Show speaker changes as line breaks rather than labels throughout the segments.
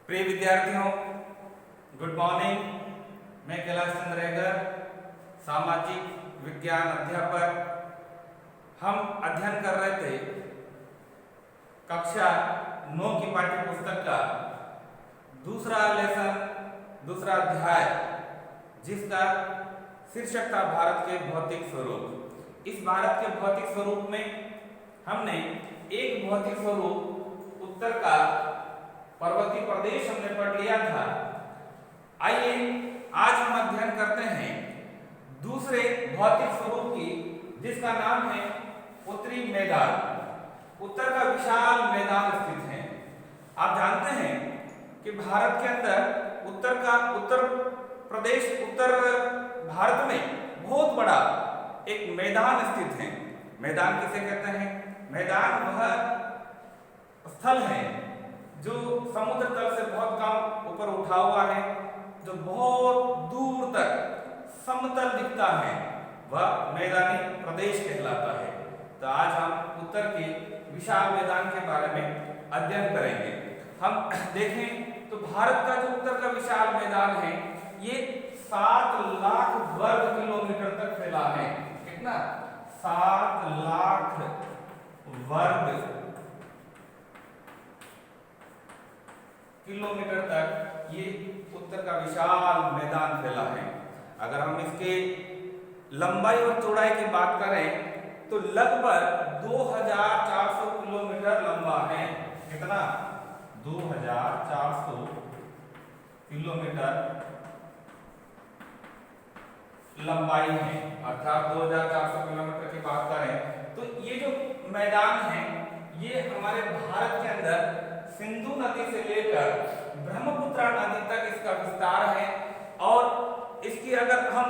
प्रिय विद्यार्थियों, good morning. मैं कैलाश चंद्रेगर, सामाजिक विज्ञान अध्यापक। हम अध्ययन कर रहे थे कक्षा 9 की पाठ्य पुस्तक का दूसरा लेसन, दूसरा अध्याय, जिसका शीर्षक था भारत के भौतिक स्वरूप। इस भारत के भौतिक स्वरूप में हमने एक भौतिक स्वरूप उत्तर का पर्वतीय प्रदेश हमने पढ़ लिया था। आइए आज हम अध्ययन करते हैं दूसरे भौतिक स्वरूप की, जिसका नाम है उत्तरी मैदान। उत्तर का विशाल मैदान स्थित है। आप जानते हैं कि भारत के अंदर उत्तर प्रदेश, उत्तर भारत में बहुत बड़ा एक मैदान स्थित है। मैदान किसे कहते हैं? मैदान वह स्थल है जो समुद्र तल से बहुत कम ऊपर उठा हुआ है, जो बहुत दूर तक समतल दिखता है, वह मैदानी प्रदेश कहलाता है। तो आज हम उत्तर के विशाल मैदान के बारे में अध्ययन करेंगे। हम देखें तो भारत का जो उत्तर का विशाल मैदान है, ये 7 लाख वर्ग किलोमीटर तक फैला है। कितना? 7 लाख वर्ग किलोमीटर तक ये उत्तर का विशाल मैदान फैला है। अगर हम इसके लंबाई और चौड़ाई की बात करें तो लगभग 2400 किलोमीटर लंबा है। कितना? 2400 किलोमीटर लंबाई है। अर्थात 2400 किलोमीटर की बात करें तो ये जो मैदान है, ये हमारे भारत के अंदर सिंधु नदी से लेकर ब्रह्मपुत्र नदी तक इसका विस्तार है। और इसकी अगर हम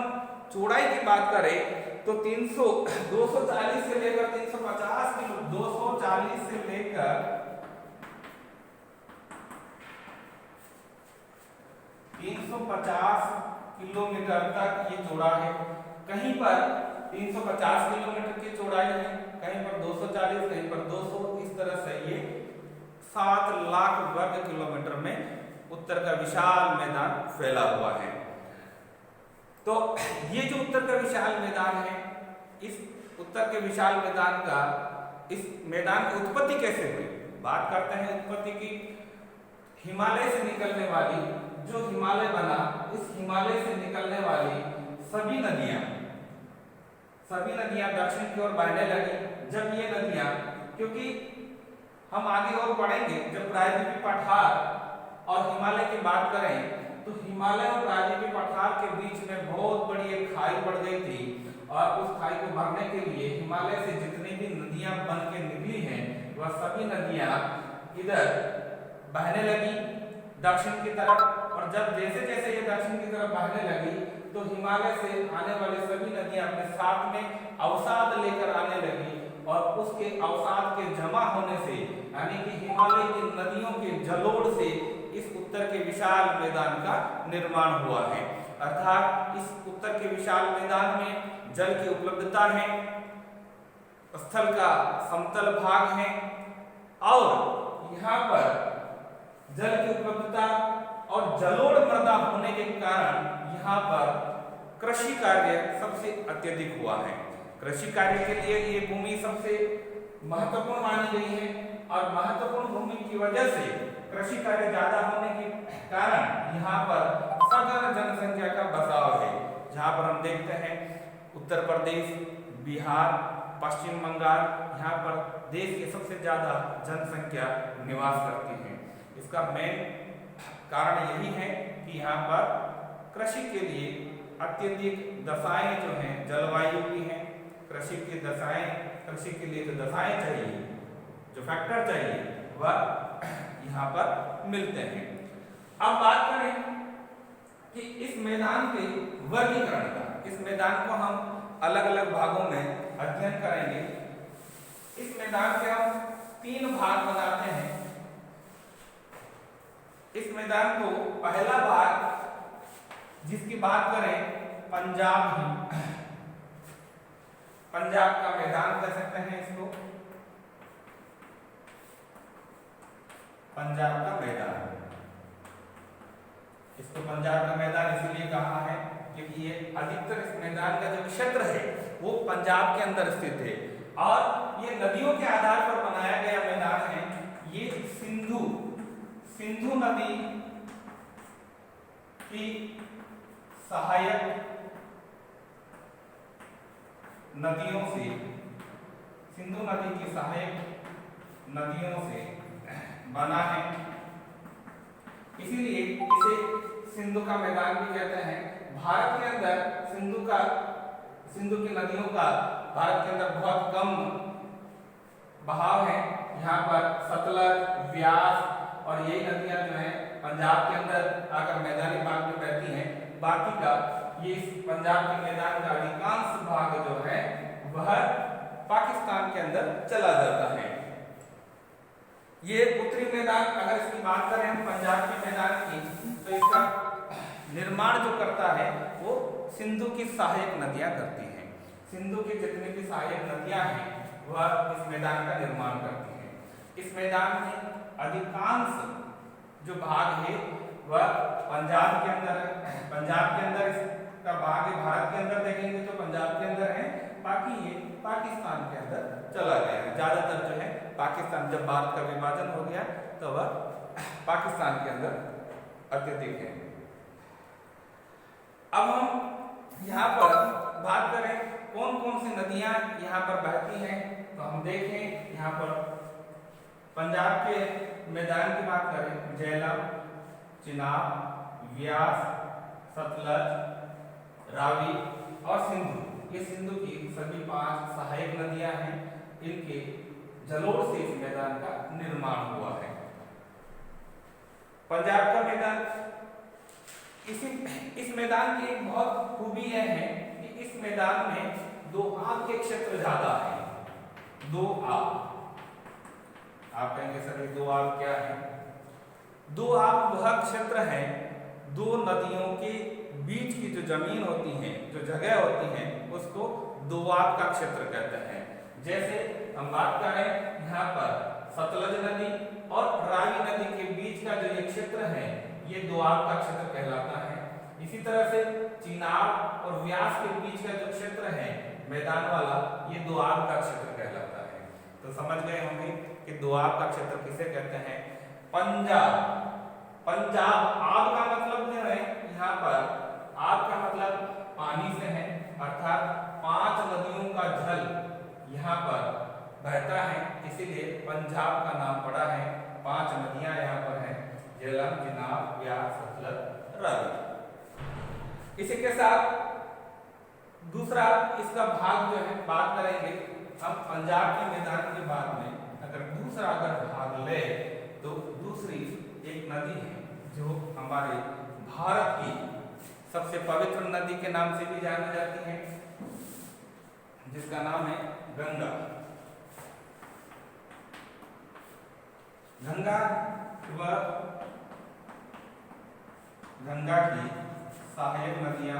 चौड़ाई की बात करें तो 240 से लेकर 350 किलो 240 से लेकर 350 किलोमीटर तक ये चौड़ा है। कहीं पर 350 किलोमीटर की चौड़ाई है, कहीं पर 240, कहीं पर 200। इस तरह से ये 7 लाख वर्ग किलोमीटर में उत्तर का विशाल मैदान फैला हुआ है। तो ये जो उत्तर का विशाल मैदान है, इस उत्तर के विशाल मैदान का, इस मैदान की उत्पत्ति कैसे हुई? बात करते हैं उत्पत्ति की। हिमालय से निकलने वाली, जो हिमालय बना, इस हिमालय से निकलने वाली सभी नदियां दक्षिण की ओर बहने लगी। जब ये नदियां, क्योंकि हम आगे और पढ़ेंगे, जब प्रायद्वीपीय पठार और हिमालय की बात करें तो हिमालय और प्रायद्वीपीय पठार के बीच में बहुत बड़ी एक खाई पड़ गई थी। और उस खाई को भरने के लिए हिमालय से जितनी भी नदियां बन के निकली हैं, वह सभी नदियां इधर बहने लगी दक्षिण की तरफ। और जब जैसे जैसे ये दक्षिण की तरफ बहने लगी तो हिमालय से आने वाली सभी नदियां अपने साथ में अवसाद लेकर आने लगी। और उसके अवसाद के जमा होने से, यानी कि हिमालय की नदियों के जलोढ़ से इस उत्तर के विशाल मैदान का निर्माण हुआ है। अर्थात इस उत्तर के विशाल मैदान में जल की उपलब्धता है, स्थल का समतल भाग है, और यहाँ पर जल की उपलब्धता और जलोढ़ मृदा होने के कारण यहाँ पर कृषि कार्य सबसे अत्यधिक हुआ है। कृषि कार्य के लिए ये भूमि सबसे महत्वपूर्ण मानी गई है। और महत्वपूर्ण भूमि की वजह से कृषि कार्य ज्यादा होने के कारण यहाँ पर सघन जनसंख्या का बसाव है। जहाँ पर हम देखते हैं उत्तर प्रदेश, बिहार, पश्चिम बंगाल, यहाँ पर देश की सबसे ज्यादा जनसंख्या निवास करती है। इसका मेन कारण यही है कि यहाँ पर कृषि के लिए अत्यधिक दशाएं जो हैं जलवायु की हैं। कृषि की दशाएं, कृषि के लिए जो दशाएं चाहिए, जो फैक्टर चाहिए, वह यहाँ पर मिलते हैं। अब बात करें कि इस मैदान के वर्गीकरण का। इस मैदान को हम अलग अलग भागों में अध्ययन करेंगे। इस मैदान के हम 3 भाग बनाते हैं। इस मैदान को पहला भाग, जिसकी बात करें, पंजाब का मैदान कह सकते हैं इसको। पंजाब का मैदान इसको पंजाब का मैदान इसीलिए कहा है क्योंकि ये अधिकतर इस मैदान का जो क्षेत्र है वो पंजाब के अंदर स्थित है। और ये नदियों के आधार पर बनाया गया मैदान है। ये सिंधु नदी की सहायक नदियों से, सिंधु नदी की सहायक नदियों से बना है, इसीलिए इसे सिंधु का मैदान भी कहते हैं। भारत के अंदर सिंधु की नदियों का भारत के अंदर बहुत कम बहाव है। यहाँ पर सतलज, व्यास और यही नदियां जो हैं पंजाब के अंदर आकर मैदानी भाग में बहती हैं। बाकी का ये पंजाब के मैदान का अधिकांश भाग जो है वह पाकिस्तान के अंदर चला जाता है। ये उत्तरी मैदान, अगर इसकी बात करें हम पंजाब के मैदान की, तो इसका निर्माण जो करता है वो सिंधु की सहायक नदियां करती हैं। सिंधु की जितनी भी सहायक नदियां हैं वह इस मैदान का निर्माण करती हैं। इस मैदान में अधिकांश जो भाग है वह पंजाब के अंदर है। पंजाब के अंदर इसका भाग है। भारत के अंदर देखेंगे तो पंजाब के अंदर है, बाकी ये पाकिस्तान के अंदर चला गया है। ज्यादातर जो है पाकिस्तान, जब भारत का विभाजन हो गया तो वह पाकिस्तान के अंदर अत्यधिक है। अब हम यहाँ पर बात करें कौन कौन सी नदियां यहाँ पर बहती हैं, तो हम देखें यहाँ पर पंजाब के मैदान की बात करें, झेलम, चिनाब, व्यास, सतलज, रावी और सिंधु। ये सिंधु की सभी 5 सहायक नदियां हैं। इनके जलोढ़ से इस मैदान का निर्माण हुआ है। पंजाब का मैदान, इस मैदान की एक बहुत खूबी यह है कि इस मैदान में 2 आब के क्षेत्र ज्यादा है। 2 आब, आप कहेंगे सर ये 2 आब क्या है? 2 आब वह क्षेत्र है, 2 नदियों के बीच की जो जमीन होती है, जो जगह होती है, उसको दोआब का क्षेत्र कहते हैं। जैसे हम बात करें यहाँ पर सतलज नदी और रावी नदी के बीच का जो ये क्षेत्र है ये दोआब का क्षेत्र कहलाता है। इसी तरह से चिनाब और व्यास के बीच का जो क्षेत्र है मैदान वाला, ये दोआब का क्षेत्र कहलाता है। तो समझ गए होंगे कि दोआब का क्षेत्र किसे कहते हैं? पंजाब आब का मतलब जो है यहाँ पर, आब का मतलब पानी से है, अर्थात 5 नदियों का जल यहाँ पर बहता है, इसीलिए पंजाब का नाम पड़ा है। 5 नदियां यहाँ पर हैं, झेलम, चिनाब, व्यास, सतलज, रावी। इसी के साथ दूसरा इसका भाग जो है बात करेंगे हम पंजाब के मैदान के बाद में, अगर दूसरा भाग ले तो दूसरी एक नदी है जो हमारे भारत की सबसे पवित्र नदी के नाम से भी जानी जाती है, जिसका नाम है गंगा। गंगा की सहायक नदियां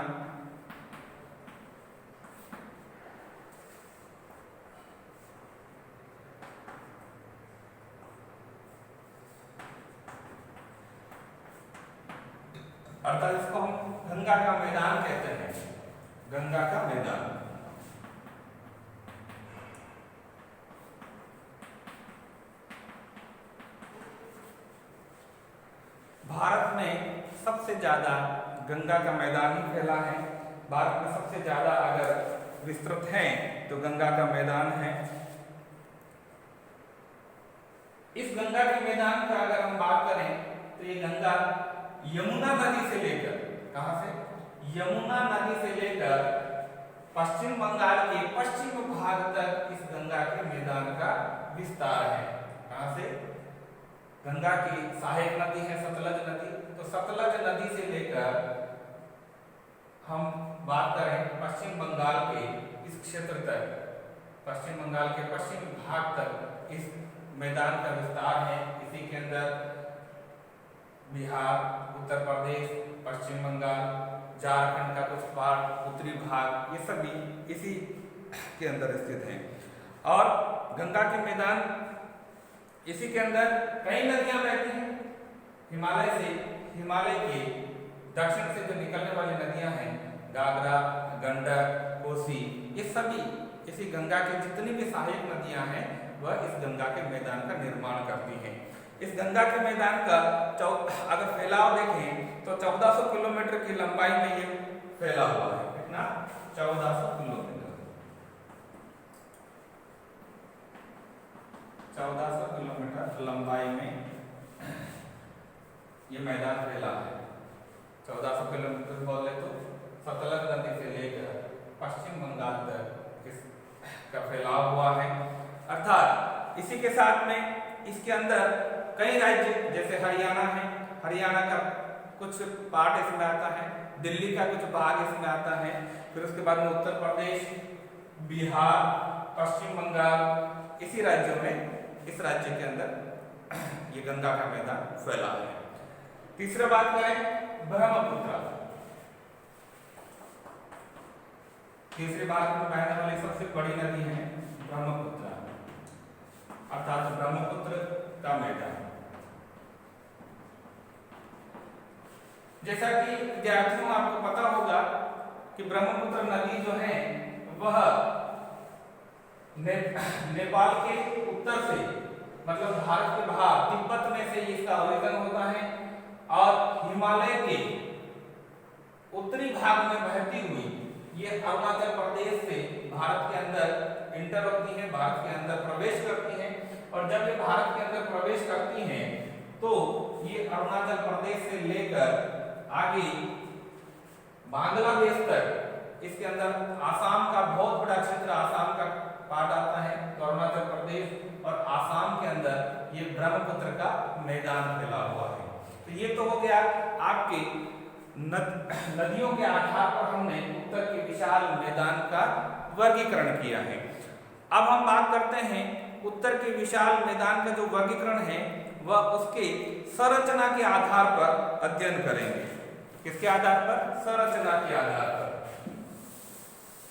अर्थात इसको हम गंगा का मैदान कहते हैं। गंगा का मैदान भारत में सबसे ज्यादा गंगा का मैदान ही फैला है। भारत में सबसे ज्यादा अगर विस्तृत है तो गंगा का मैदान है। इस गंगा के मैदान का अगर हम बात करें तो ये गंगा यमुना नदी से लेकर, कहां से? यमुना नदी से लेकर पश्चिम बंगाल के पश्चिम भाग तक इस गंगा के मैदान का विस्तार है। कहां से? गंगा की सहायक नदी है सतलज नदी, तो सतलज नदी से लेकर हम बात करें पश्चिम बंगाल के इस क्षेत्र तक, पश्चिम बंगाल के पश्चिम भाग तक इस मैदान का विस्तार है। इसी के अंदर बिहार, उत्तर प्रदेश, पश्चिम बंगाल, झारखंड का कुछ पार्ट, उत्तरी भाग, ये सभी इसी के अंदर स्थित हैं। और गंगा के मैदान, इसी के अंदर कई नदियां बहती हैं। हिमालय के दक्षिण से जो निकलने वाली नदियां हैं, घाघरा, गंडक, कोसी, ये सभी इसी गंगा की जितनी भी सहायक नदियां हैं वह इस गंगा के मैदान का निर्माण करती हैं। इस गंगा के मैदान का अगर फैलाव देखें तो 1400 किलोमीटर की लंबाई में ये फैला हुआ है। कितना? 1400 किलोमीटर। 1400 किलोमीटर लंबाई में ये मैदान फैला है। 1400 किलोमीटर बोले तो सतलज नदी से लेकर पश्चिम बंगाल तक इसका फैलाव हुआ है। अर्थात इसी के साथ में इसके अंदर कई राज्य जैसे हरियाणा है, हरियाणा का कुछ पार्ट इसमें आता है, दिल्ली का कुछ भाग इसमें आता है, फिर उसके बाद में उत्तर प्रदेश, बिहार, पश्चिम बंगाल, इसी राज्यों में इस राज्य के अंदर ये गंगा का मैदान फैला है। तीसरा बात करें ब्रह्मपुत्र। तीसरे भारत में बहने वाली सबसे बड़ी नदी है ब्रह्मपुत्र, अर्थात ब्रह्मपुत्र का मैदान। जैसा कि विद्यार्थियों आपको पता होगा कि ब्रह्मपुत्र नदी जो है वह नेपाल के उत्तर से, मतलब भारत के बाहर तिब्बत में से इसका उद्गम होता है और हिमालय के उत्तरी भाग में बहती हुई ये अरुणाचल प्रदेश से भारत के अंदर इंटर होती है, भारत के अंदर प्रवेश करती है। और जब ये भारत के अंदर प्रवेश करती हैं तो ये अरुणाचल प्रदेश से लेकर आगे बांग्लादेश तक, इसके अंदर आसाम का बहुत बड़ा क्षेत्र, आसाम का पार्ट आता है, तो अरुणाचल प्रदेश और आसाम के अंदर ये ब्रह्मपुत्र का मैदान फैला हुआ है। तो ये तो हो गया आपके नदियों के आधार पर हमने उत्तर के विशाल मैदान का वर्गीकरण किया है। अब हम बात करते हैं उत्तर के विशाल मैदान का जो वर्गीकरण है वह उसके संरचना के आधार पर अध्ययन करेंगे। किसके आधार पर? संरचना के आधार पर।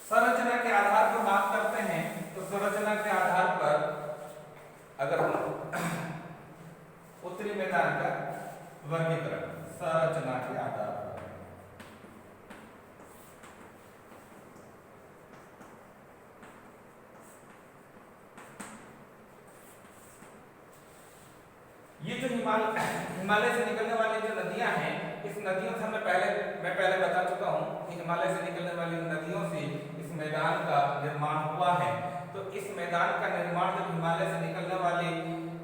संरचना के आधार पर बात करते हैं तो संरचना के आधार पर अगर हम उत्तरी मैदान का वर्गीकरण संरचना के आधार पर, ये जो हिमालय से निकलने वाली जो नदियां हैं, इस नदियों से मैं पहले बता चुका हूं कि हिमालय से निकलने वाली नदियों से इस मैदान का निर्माण हुआ है। तो इस मैदान का निर्माण जब हिमालय से निकलने वाली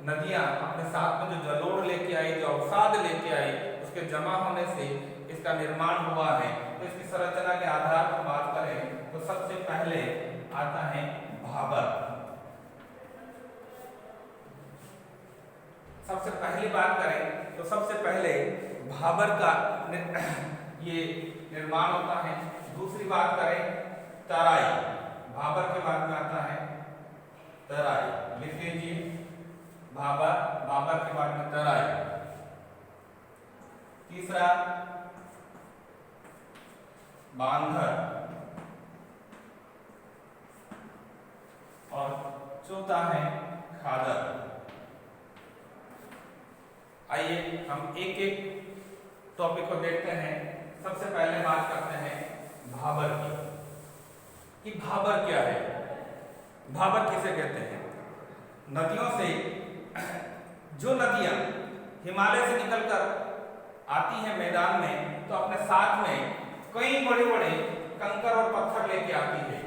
नदियां अपने साथ में जो जलोढ़ लेके आई, जो अवसाद लेके आई, उसके जमा होने से इसका निर्माण हुआ है। तो इसकी संरचना के आधार पर बात करें तो सबसे पहले आता है भाबर। सबसे पहली बात करें तो सबसे पहले भाबर का ये निर्माण होता है। दूसरी बात करें तराई, भाबर के बाद में आता है तराई। लिख लीजिए भाबर, भाबर के बाद में तराई। तीसरा बांधर और चौथा है खादर। आइए हम एक एक टॉपिक को देखते हैं। सबसे पहले बात करते हैं भाबर की कि भाबर क्या है, भाबर किसे कहते हैं। नदियों से जो नदियां हिमालय से निकलकर आती हैं मैदान में तो अपने साथ में कई बड़े बड़े कंकर और पत्थर लेके आती है।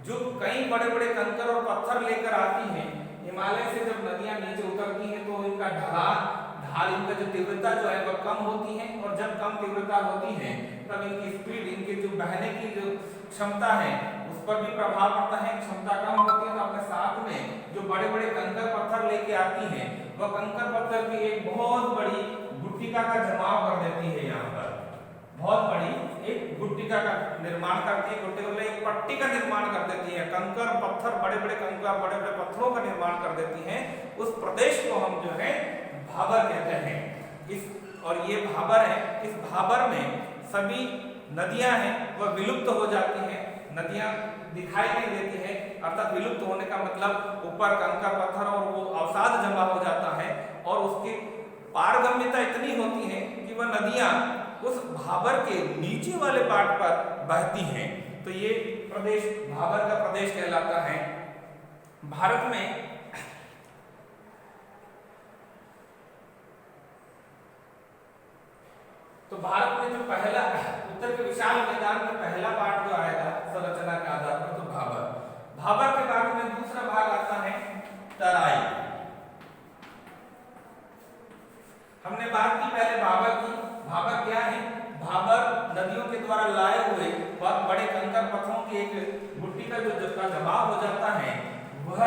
जो कई बड़े बड़े कंकर और पत्थर लेकर आती हैं, हिमालय से जब नदियां नीचे उतरती हैं तो इनका ढाल इनका जो तीव्रता जो है वह कम होती है। और जब कम तीव्रता होती है तब इनकी स्पीड, इनके जो बहने की जो क्षमता है उस पर भी प्रभाव पड़ता है। क्षमता कम होती है तो अपने साथ में जो बड़े बड़े कंकर पत्थर लेके आती हैं वह कंकर पत्थर की एक बहुत बड़ी गुट्टिका का जमाव कर देती है। यहाँ पर बहुत बड़ी एक गुट्टिका का निर्माण करती है, गुट्टिका एक पट्टी का निर्माण कर देती है। कंकर पत्थर, बड़े बड़े कंकर, बड़े बड़े पत्थरों का निर्माण कर देती है। उस प्रदेश को हम जो है भाबर कहते हैं। और ये भाबर है, इस भाबर में सभी नदियां हैं वह विलुप्त हो जाती हैं, नदियां दिखाई नहीं देती है। अर्थात विलुप्त होने का मतलब ऊपर कंकर पत्थर और वो अवसाद जमा हो जाता है और उसकी पारगम्यता इतनी होती है कि वह नदियां उस भाबर के नीचे वाले पार्ट पर बहती हैं। तो ये प्रदेश भाबर का प्रदेश कहलाता है। भारत में तो भारत में जो पहला उत्तर के विशाल मैदान में पहला पार्ट जो आएगा संरचना के आधार पर तो भाबर। भाबर के बाद में दूसरा भाग आता है तराई। हमने बात की पहले भाबर की। भाबर क्या है? भाबर नदियों के द्वारा लाए हुए बहुत बड़े कंकर पत्थरों की एक मिट्टी का जो जमाव हो जाता है वह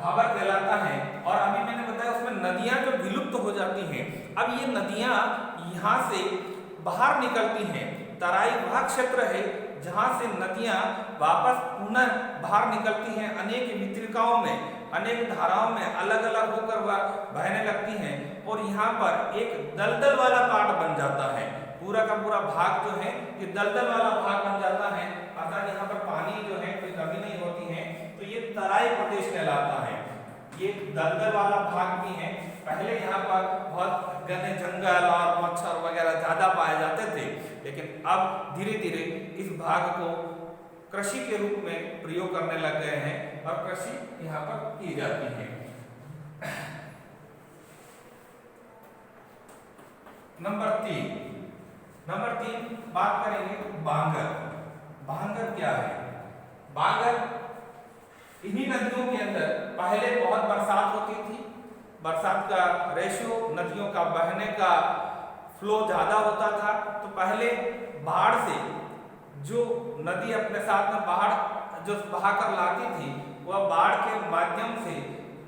भाबर कहलाता है। और अभी मैंने बताया उसमें नदियां जो विलुप्त हो जाती हैं, अब ये नदियां यहाँ से बाहर निकलती हैं। तराई वह क्षेत्र है जहाँ से नदियां वापस पुनः बाहर निकलती हैं, अनेक वितरिकाओं में, अनेक धाराओं में अलग अलग होकर वह बहने लगती हैं और यहाँ पर एक दलदल वाला पार्ट बन जाता है। पूरा का पूरा भाग जो है ये दलदल वाला भाग बन जाता है, अर्थात यहाँ पर पानी जो है कोई कमी नहीं होती है। तो ये तराई प्रदेश कहलाता है। ये दलदल वाला भाग भी है। पहले यहाँ पर बहुत घने जंगल और मच्छर वगैरह ज्यादा पाए जाते थे, लेकिन अब धीरे धीरे इस भाग को कृषि के रूप में प्रयोग करने लग गए हैं और कृषि यहाँ पर की जाती है। नंबर 3 बात करेंगे बांगर। बांगर क्या है? बांगर इन्हीं नदियों के अंदर पहले बहुत बरसात होती थी। बरसात का रेशियो, नदियों का बहने का फ्लो ज्यादा होता था, तो पहले बाढ़ से जो नदी अपने साथ में बाढ़ जो बहाकर लाती थी वह बाढ़ के माध्यम से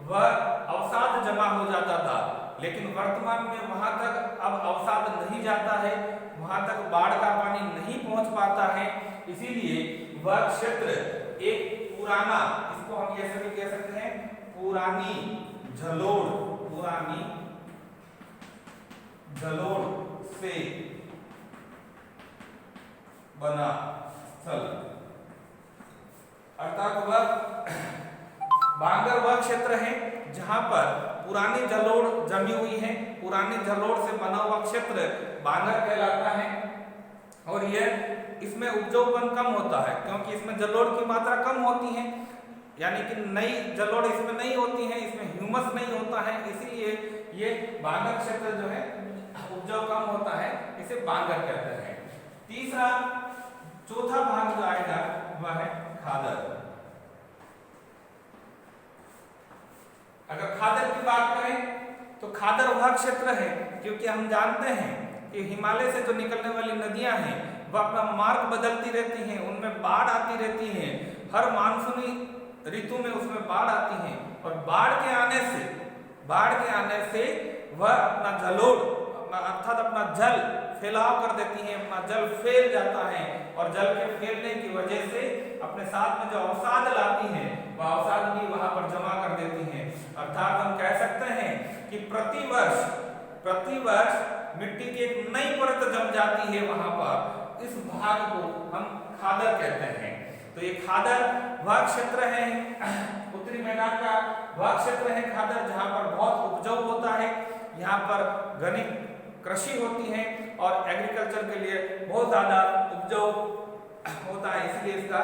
वह अवसाद जमा हो जाता था। लेकिन वर्तमान में वहां तक अब अवसाद नहीं जाता है, वहां तक बाढ़ का पानी नहीं पहुंच पाता है। इसीलिए वह क्षेत्र एक पुराना, इसको हम ऐसे भी कह सकते हैं पुरानी जलोढ़ से बना स्थल, अर्थात वह बांगर वह क्षेत्र है जहां पर पुरानी जलोढ़ जमी हुई है। पुरानी जलोढ़ से बना हुआ क्षेत्र बांगर कहलाता है। और यह इसमें उपजाऊपन कम होता है क्योंकि इसमें जलोढ़ की मात्रा कम होती है, यानी कि नई जलोढ़ इसमें नहीं होती है, इसमें ह्यूमस नहीं होता है, इसीलिए ये बांगर क्षेत्र जो है उपजाऊ कम होता है, इसे बांगर कहते हैं। चौथा भाग जो आएगा वह है खादर। अगर खादर की बात करें तो खादर वह क्षेत्र है, क्योंकि हम जानते हैं कि हिमालय से जो निकलने वाली नदियां हैं वह अपना मार्ग बदलती रहती हैं, उनमें बाढ़ आती रहती है। हर मानसूनी ऋतु में उसमें बाढ़ आती है और बाढ़ के आने से वह अपना जलोढ़ अर्थात अपना जल फैलाव कर देती है, अपना जल फैल जाता है और जल के फैलने की वजह से अपने साथ में जो अवसाद लाती है वह अवसाद भी वहां पर जमा कर देती है। अर्थात हम कह सकते हैं कि प्रति वर्ष मिट्टी की एक नई परत जम जाती है वहां पर। इस भाग को हम खादर कहते हैं। तो ये खादर वह क्षेत्र है, उत्तरी मैदान का वह क्षेत्र है खादर, जहां पर बहुत उपजाऊ होता है। यहाँ पर घनी कृषि होती है और एग्रीकल्चर के लिए बहुत ज्यादा उपजाऊ होता है, इसलिए इसका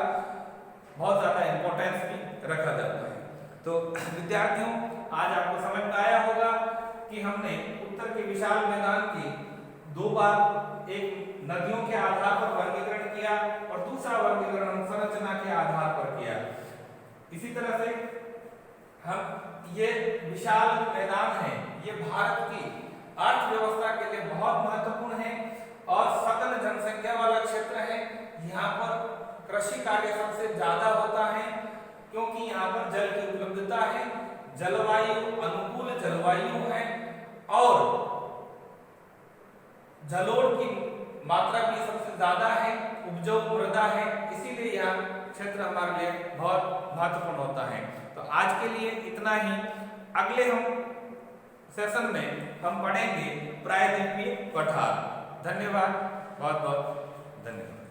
बहुत ज्यादा इंपॉर्टेंस भी रखा जाता है। तो विद्यार्थियों, आज आपको समझ में आया होगा कि हमने उत्तर के विशाल मैदान की दो बार एक नदियों के आधार पर वर्गीकरण किया और दूसरा वर्गीकरण हम संरचना के आधार पर किया। इसी तरह से हम ये विशाल मैदान है, ये भारत की अर्थव्यवस्था के लिए बहुत महत्वपूर्ण है और सकल जनसंख्या वाला क्षेत्र है। यहाँ पर कृषि कार्य सबसे ज्यादा होता है क्योंकि यहाँ पर जल की उपलब्धता है, जलवायु अनुकूल जलवायु है और जलोढ़ की मात्रा भी सबसे ज्यादा है, उपजाऊ मृदा है, इसीलिए यह क्षेत्र हमारे लिए बहुत महत्वपूर्ण होता है। तो आज के लिए इतना ही। अगले हम सेशन में हम पढ़ेंगे प्रायद्वीपीय पठार। धन्यवाद, बहुत बहुत धन्यवाद।